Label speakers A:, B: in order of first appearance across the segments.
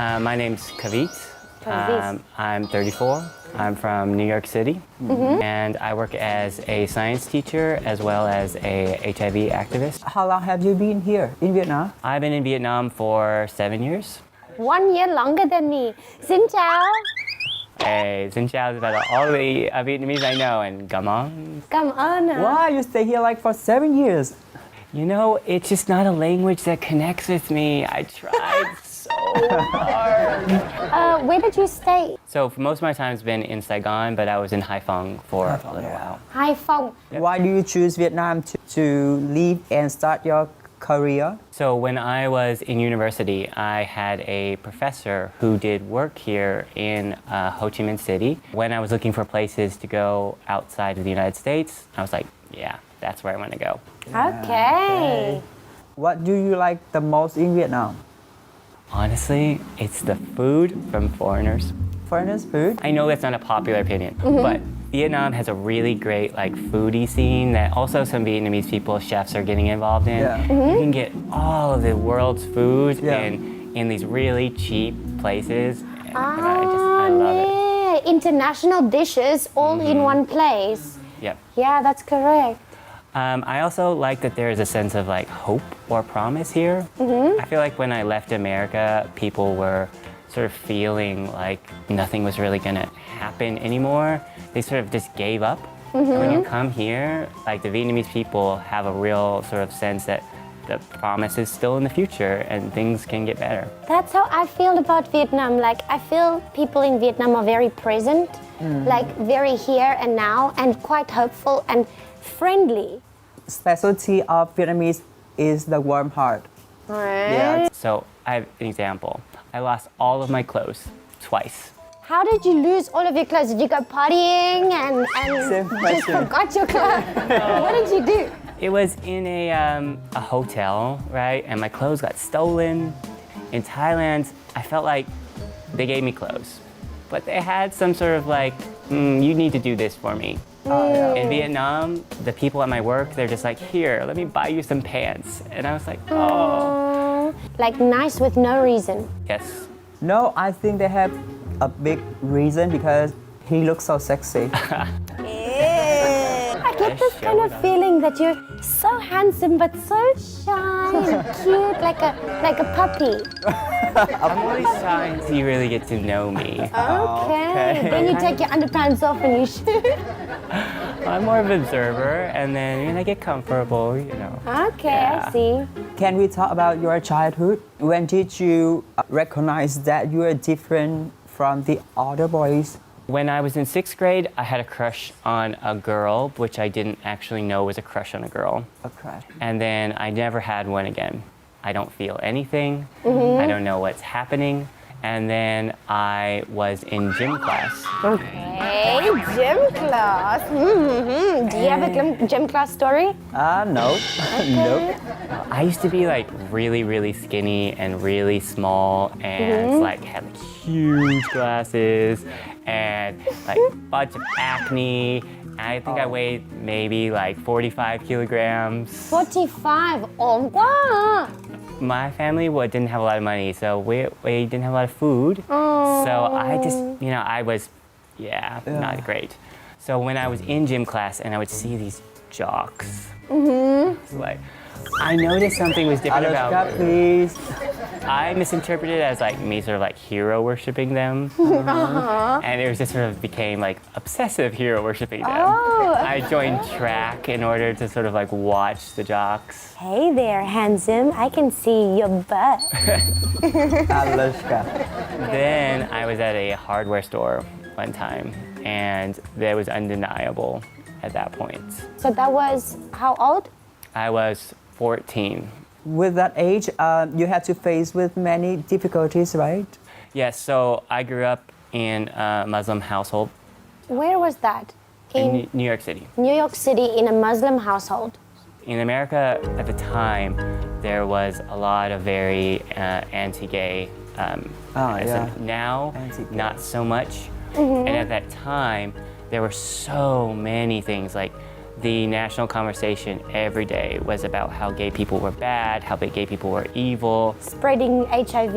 A: My name's Kavit.
B: Kavit.
A: I'm 34. I'm from New York City, and I work as a science teacher as well as a HIV activist.
C: How long have you been here in Vietnam?
A: I've been in Vietnam for 7 years.
B: 1 year longer than me. Xin chào.
A: Hey, xin chào to all the Vietnamese I know, and come on.
B: Cảm ơn ạ.
C: Why you stay here like for 7 years?
A: You know, it's just not a language that connects with me. I tried so hard.
B: Where did you stay?
A: So for most of my time has been in Saigon, but I was in Haiphong for a little while.
B: Hải Phòng.
C: Why do you choose Vietnam to leave and start your career?
A: So when I was in university, I had a professor who did work here in Ho Chi Minh City. When I was looking for places to go outside of the United States, I was like, yeah, that's where I want to go.
B: Okay.
C: What do you like the most in Vietnam?
A: Honestly, it's the food from foreigners.
C: Foreigners food?
A: I know that's not a popular opinion, but Vietnam has a really great foodie scene that also some Vietnamese people, chefs, are getting involved in.
C: Yeah.
A: You can get all of the world's food
C: Yeah.
A: in these really cheap places. And I love it.
B: Yeah. International dishes all in one place.
A: Yep.
B: Yeah, that's correct.
A: I also like that there is a sense of hope or promise here. I feel like when I left America, people were sort of feeling like nothing was really gonna happen anymore. They sort of just gave up. And when you come here, the Vietnamese people have a real sort of sense that the promise is still in the future and things can get better.
B: That's how I feel about Vietnam. I feel people in Vietnam are very present, very here and now, and quite hopeful and friendly.
C: Specialty of Vietnamese is the warm heart.
B: Right.
C: Yeah.
A: So I have an example. I lost all of my clothes twice.
B: How did you lose all of your clothes? Did you go partying and
C: Same
B: just
C: question.
B: forgot your clothes? What did you do?
A: It was in a hotel, right? And my clothes got stolen. In Thailand, I felt like they gave me clothes, but they had some sort of you need to do this for me. In Vietnam, the people at my work, they're just here, let me buy you some pants. And I was like, oh.
B: Nice with no reason.
A: Yes.
C: No, I think they have a big reason because he looks so sexy.
B: I get this kind of feeling that you're so handsome but so shy and cute, like a puppy.
A: I'm only shy until you really get to know me.
B: Okay. Then you take your underpants off and you shoot.
A: I'm more of an observer, and then when I get comfortable,
B: Okay,
A: Yeah.
B: I see.
C: Can we talk about your childhood? When did you recognize that you are different from the other boys?
A: When I was in 6th grade, I had a crush on a girl, which I didn't actually know was a crush on a girl.
C: Okay.
A: And then I never had one again. I don't feel anything. I don't know what's happening. And then I was in gym class.
B: Hey, gym class. Do you have a gym class story?
C: No. Nope.
A: I used to be really, really skinny and really small and had huge glasses and bunch of acne. I think I weighed maybe 45 kilograms.
B: 45. Oh, wow.
A: My family didn't have a lot of money, so we didn't have a lot of food. So I just, I was, not great. So when I was in gym class and I would see these jocks, it's I noticed something was different about
C: Alaska, please.
A: I misinterpreted it as me sort of hero worshiping them. And it just sort of became obsessive hero worshiping them.
B: Oh.
A: I joined track in order to sort of watch the jocks.
B: Hey there, handsome. I can see your butt.
C: Alaska.
A: Then I was at a hardware store one time, and that was undeniable at that point.
B: So that was how old?
A: I was 14.
C: With that age, you had to face with many difficulties, right?
A: Yes, so I grew up in a Muslim household
B: Where was that?
A: in New York City.
B: New York City in a Muslim household.
A: In America at the time, there was a lot of very anti-gay. Now,
C: Anti-gay.
A: not so much. And at that time, there were so many things The national conversation every day was about how gay people were bad, how gay people were evil.
B: Spreading HIV.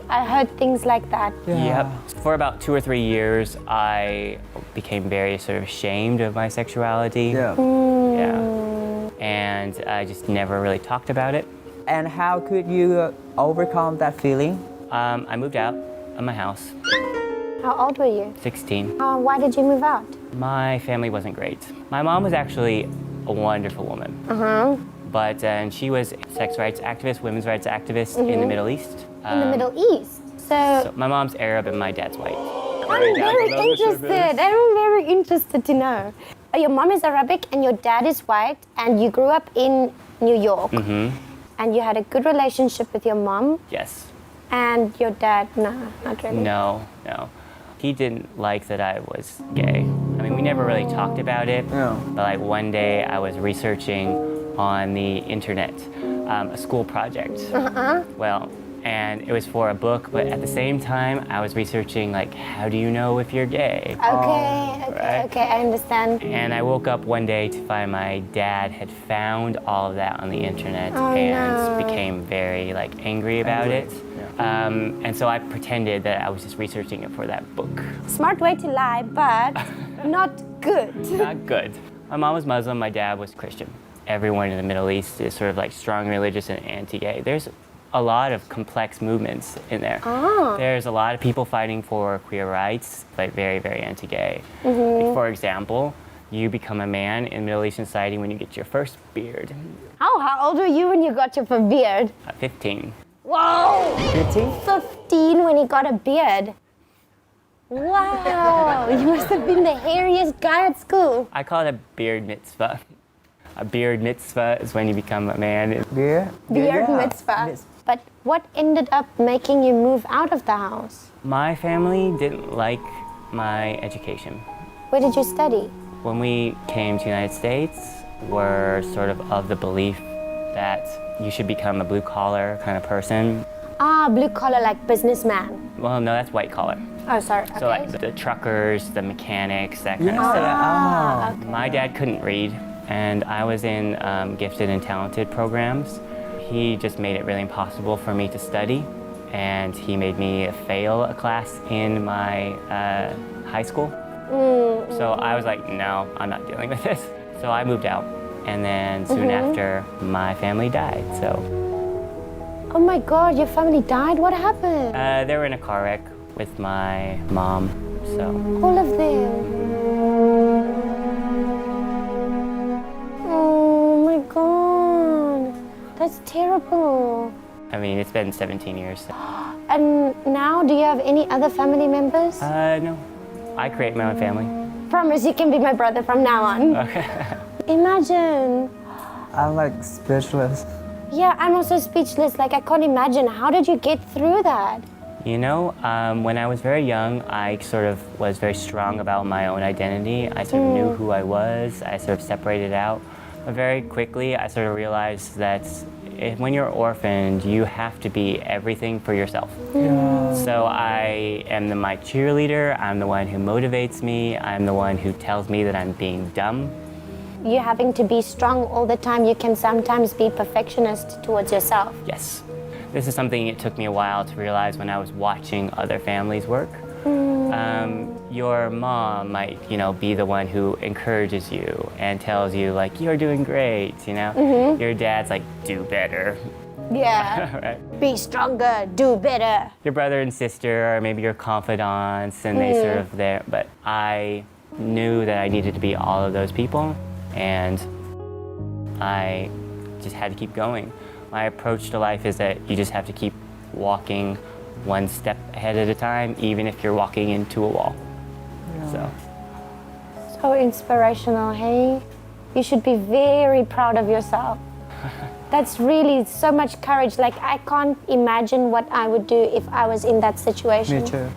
B: I heard things like that.
A: Yep. For about 2 or 3 years, I became very sort of ashamed of my sexuality.
C: Yeah.
A: Yeah. And I just never really talked about it.
C: And how could you overcome that feeling?
A: I moved out of my house,
B: How old were you?
A: 16.
B: Why did you move out?
A: My family wasn't great. My mom was actually a wonderful woman. But and she was sex rights activist, women's rights activist in the Middle East.
B: In the Middle East.
A: So my mom's Arab and my dad's white.
B: I'm very interested. I'm very interested to know. Your mom is Arabic and your dad is white, and you grew up in New York. And you had a good relationship with your mom.
A: Yes.
B: And your dad, no, not really.
A: No. He didn't like that I was gay. I mean, we never really talked about it.
C: Yeah.
A: But like one day I was researching on the internet a school project. Well, and it was for a book, but at the same time I was researching like, how do you know if you're gay?
B: Okay, I understand.
A: And I woke up one day to find my dad had found all of that on the internet and became very like angry about it. And so I pretended that I was just researching it for that book.
B: Smart way to lie, but not good.
A: Not good. My mom was Muslim, my dad was Christian. Everyone in the Middle East is sort of like strong religious and anti-gay. There's a lot of complex movements in there. There's a lot of people fighting for queer rights, like very, very anti-gay. Like, for example, you become a man in Middle Eastern society when you get your first beard.
B: How old were you when you got your beard?
A: 15.
B: Whoa! 15 when he got a beard. Wow, you must have been the hairiest guy at school.
A: I call it a beard mitzvah. A beard mitzvah is when you become a man.
B: Beard mitzvah. But what ended up making you move out of the house?
A: My family didn't like my education.
B: Where did you study?
A: When we came to the United States, we're sort of the belief that you should become a blue-collar kind of person.
B: Blue-collar like businessman.
A: Well, no, that's white-collar.
B: Oh, sorry.
A: So
B: okay.
A: like the truckers, the mechanics, that kind of stuff.
B: Okay.
A: My dad couldn't read, and I was in gifted and talented programs. He just made it really impossible for me to study, and he made me fail a class in my high school. So I was like, no, I'm not dealing with this. So I moved out, and then soon after, my family died, so.
B: Oh my God, your family died? What happened?
A: They were in a car wreck with my mom, so.
B: All of them. Oh my God, that's terrible.
A: I mean, it's been 17 years. So.
B: And now, do you have any other family members?
A: No, I create my own family.
B: Promise you can be my brother from now on.
A: Okay.
B: Imagine.
C: I'm like speechless.
B: Yeah, I'm also speechless. Like, I can't imagine. How did you get through that?
A: You know, when I was very young, I sort of was very strong about my own identity. I sort of knew who I was. I sort of separated out. But very quickly, I sort of realized that when you're orphaned, you have to be everything for yourself. So I am my cheerleader. I'm the one who motivates me. I'm the one who tells me that I'm being dumb.
B: You having to be strong all the time, you can sometimes be perfectionist towards yourself.
A: Yes. This is something it took me a while to realize when I was watching other families work. Your mom might, be the one who encourages you and tells you, like, you're doing great, Your dad's like, do better.
B: Yeah.
A: Right?
B: Be stronger, do better.
A: Your brother and sister are maybe your confidants, and they sort of there. But I knew that I needed to be all of those people, and I just had to keep going. My approach to life is that you just have to keep walking one step ahead at a time, even if you're walking into a wall.
B: So inspirational, hey? You should be very proud of yourself. That's really so much courage. Like, I can't imagine what I would do if I was in that situation.
C: Me too.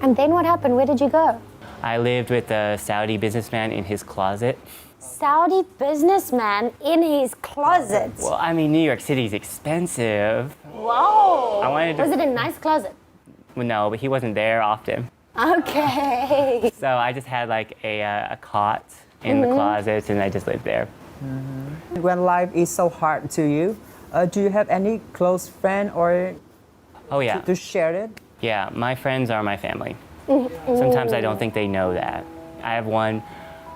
B: And then what happened? Where did you go?
A: I lived with a Saudi businessman in his closet.
B: Saudi businessman in his closet.
A: Well, I mean, New York City's expensive.
B: Whoa!
A: Was
B: it a nice closet?
A: Well, no, but he wasn't there often.
B: Okay.
A: So I just had like a cot in the closets, and I just lived there.
C: When life is so hard to you, do you have any close friend or
A: Oh yeah.
C: to share it?
A: Yeah, my friends are my family. Sometimes I don't think they know that. I have one,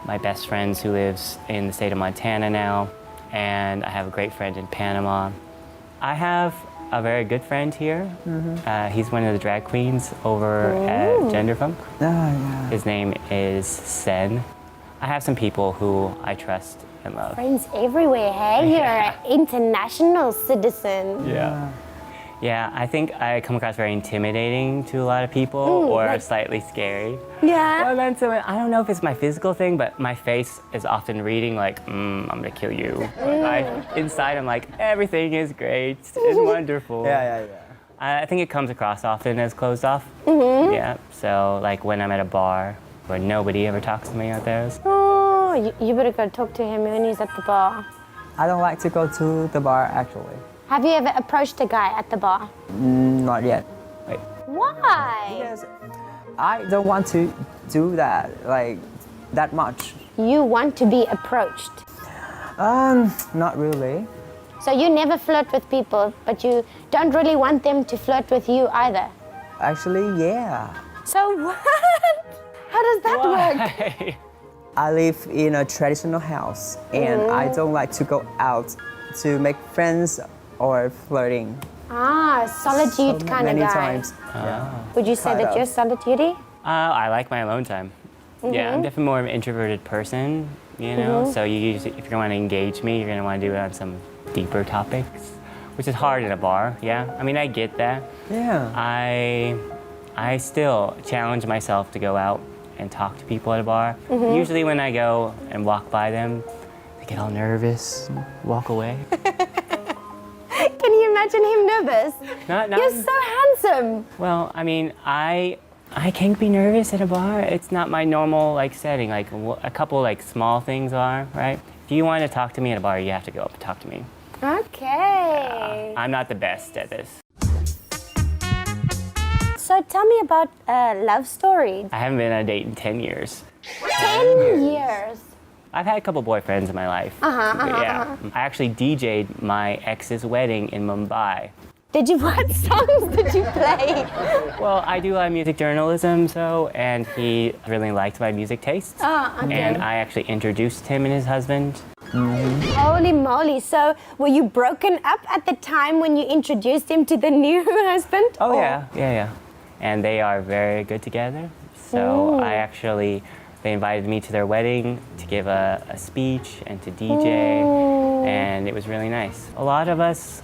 A: my best friends who lives in the state of Montana now, and I have a great friend in Panama. I have a very good friend here. He's one of the drag queens over at Gender Funk.
C: Oh, yeah.
A: His name is Sen. I have some people who I trust and love.
B: Friends everywhere, hey? You're an international citizen.
A: Yeah. Yeah, I think I come across very intimidating to a lot of people, or slightly scary.
B: Yeah.
A: Or then I don't know if it's my physical thing, but my face is often reading like, I'm gonna kill you. Inside I'm like, everything is great, it's wonderful.
C: Yeah.
A: I think it comes across often as closed off. Yeah, so like when I'm at a bar where nobody ever talks to me out there.
B: Oh, you better go talk to him when he's at the bar.
C: I don't like to go to the bar actually.
B: Have you ever approached a guy at the bar?
C: Not yet.
A: Wait,
B: Why?
C: Because I don't want to do that like that much.
B: You want to be approached.
C: Not really.
B: So you never flirt with people, but you don't really want them to flirt with you either.
C: Actually, yeah.
B: So what? How does that work?
A: why?
C: I live in a traditional house and I don't like to go out to make friends or flirting.
B: Solitude
C: So
B: kind of
C: many
B: guy.
C: times. Yeah.
B: Would you say
C: Kind
B: that
C: of.
B: you're solitude-y?
A: I like my alone time. Yeah, I'm definitely more of an introverted person, you know? So you usually, if you're going to engage me, you're going to want to do it on some deeper topics, which is hard in a bar, yeah? I mean, I get that.
C: Yeah.
A: I still challenge myself to go out and talk to people at a bar. Usually when I go and walk by them, they get all nervous and walk away.
B: Can you imagine him nervous?
A: Not,
B: You're so handsome.
A: well, I mean, I can't be nervous at a bar. It's not my normal like setting. Like a couple like small things are, right? If you want to talk to me at a bar, you have to go up and talk to me.
B: Okay.
A: I'm not the best at this.
B: So tell me about love stories.
A: I haven't been on a date in 10 years.
B: 10 years.
A: I've had a couple boyfriends in my life. Yeah. I actually DJ'd my ex's wedding in Mumbai.
B: What songs did you play?
A: Well, I do music journalism, and he really liked my music tastes.
B: Okay.
A: And I actually introduced him and his husband.
B: Holy moly. So were you broken up at the time when you introduced him to the new husband?
A: Oh,
B: Or-
A: yeah. And they are very good together. So they invited me to their wedding to give a speech and to DJ, and it was really nice. A lot of us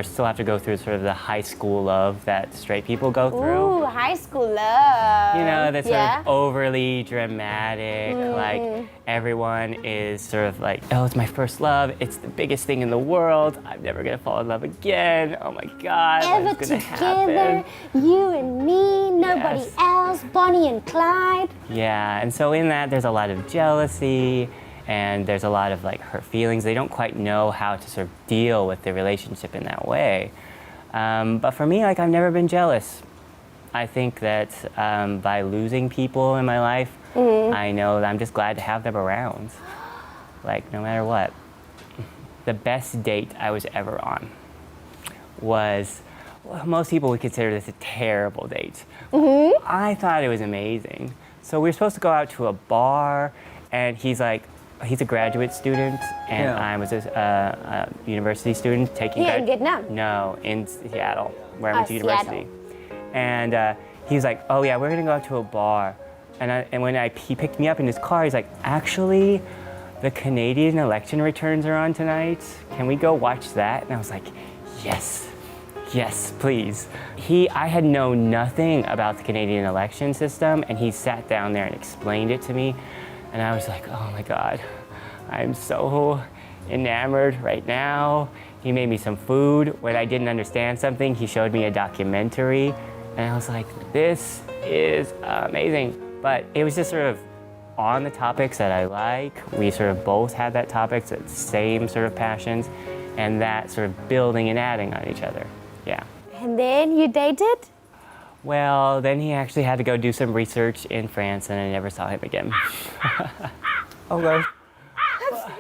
A: still have to go through sort of the high school love that straight people go through.
B: Ooh, high school love.
A: You know, that's sort
B: Yeah.
A: of overly dramatic, like everyone is sort of like, oh, it's my first love, it's the biggest thing in the world, I'm never gonna fall in love again, oh my God,
B: Ever
A: what's gonna
B: together,
A: happen?
B: you and me, nobody
A: Yes.
B: else, Bonnie and Clyde.
A: Yeah, and so in that there's a lot of jealousy, and there's a lot of like hurt feelings. They don't quite know how to sort of deal with the relationship in that way. But for me, like I've never been jealous. I think that by losing people in my life, I know that I'm just glad to have them around. Like no matter what. The best date I was ever on was, well, most people would consider this a terrible date. I thought it was amazing. So we were supposed to go out to a bar, and he's a graduate student, and
C: Yeah.
A: I was a university student taking.
B: Here in Vietnam?
A: No, in Seattle, where I went to
B: Seattle.
A: university. And he was like, "Oh yeah, we're gonna go out to a bar." And when he picked me up in his car, he's like, "Actually, the Canadian election returns are on tonight. Can we go watch that?" And I was like, "Yes." Yes, please. I had known nothing about the Canadian election system, and he sat down there and explained it to me. And I was like, oh my God, I'm so enamored right now. He made me some food. When I didn't understand something, he showed me a documentary. And I was like, this is amazing. But it was just sort of on the topics that I like. We sort of both had that topics, that same sort of passions, and that sort of building and adding on each other. Yeah.
B: And then you dated?
A: Well, then he actually had to go do some research in France, and I never saw him again.
C: Okay.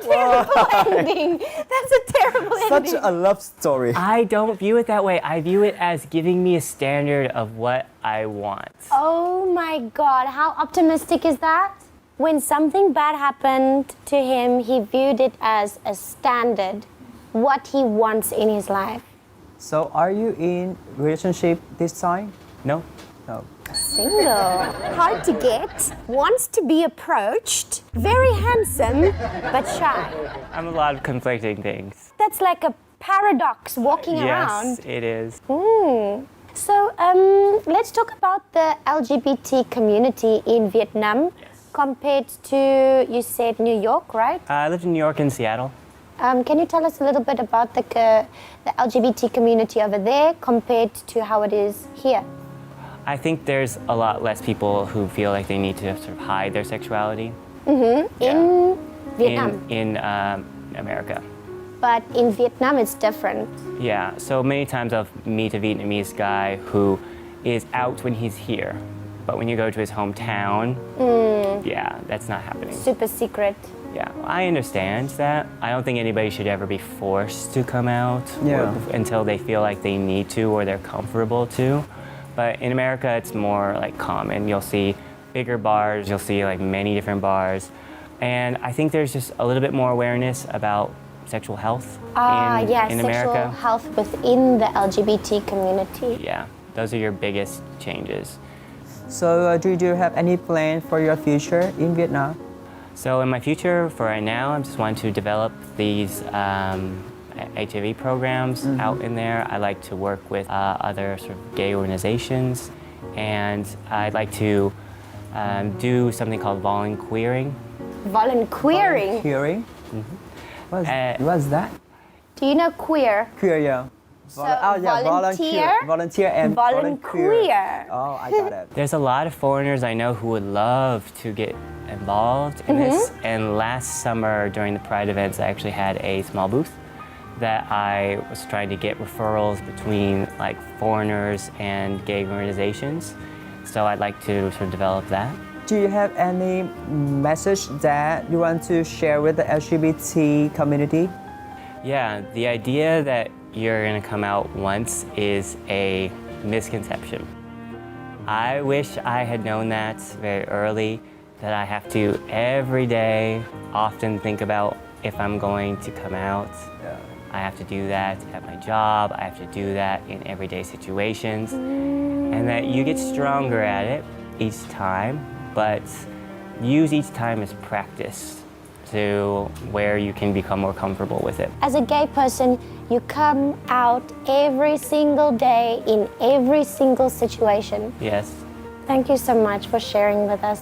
B: Terrible ending. That's a terrible
C: Such
B: ending.
C: a love story.
A: I don't view it that way. I view it as giving me a standard of what I want.
B: Oh my God, how optimistic is that? When something bad happened to him, he viewed it as a standard, what he wants in his life.
C: So are you in relationship this time?
A: No.
C: No.
B: Single, hard to get, wants to be approached, very handsome, but shy.
A: I'm a lot of conflicting things.
B: That's like a paradox walking around.
A: Yes, it is.
B: So let's talk about the LGBT community in Vietnam compared to, you said, New York, right?
A: I lived in New York and Seattle.
B: Can you tell us a little bit about the LGBT community over there compared to how it is here?
A: I think there's a lot less people who feel like they need to sort of hide their sexuality.
B: In Vietnam.
A: In America.
B: But in Vietnam, it's different.
A: Yeah, so many times I'll meet a Vietnamese guy who is out when he's here. But when you go to his hometown, yeah, that's not happening.
B: Super secret.
A: Yeah, I understand that. I don't think anybody should ever be forced to come out until they feel like they need to or they're comfortable to. But in America, it's more like common. You'll see bigger bars, you'll see like many different bars. And I think there's just a little bit more awareness about sexual health in
B: sexual
A: America.
B: health within the LGBT community.
A: Yeah, those are your biggest changes.
C: So do you have any plan for your future in Vietnam?
A: So in my future, for right now, I just want to develop these HIV programs out in there. I like to work with other sort of gay organizations, and I'd like to do something called volunteering.
B: Volunteering?
C: Volunteering? What's that?
B: Do you know queer?
C: Queer, yeah.
B: Volunteer.
C: Volunteer and
B: Volunteer.
C: Oh, I got it.
A: There's a lot of foreigners I know who would love to get involved in this. And last summer during the Pride events, I actually had a small booth that I was trying to get referrals between like foreigners and gay organizations. So I'd like to sort of develop that.
C: Do you have any message that you want to share with the LGBT community?
A: Yeah, the idea that you're gonna come out once is a misconception. I wish I had known that very early, that I have to every day often think about if I'm going to come out.
C: Yeah.
A: I have to do that at my job, I have to do that in everyday situations, and that you get stronger at it each time, but use each time as practice to where you can become more comfortable with it.
B: As a gay person, you come out every single day in every single situation.
A: Yes.
B: Thank you so much for sharing with us.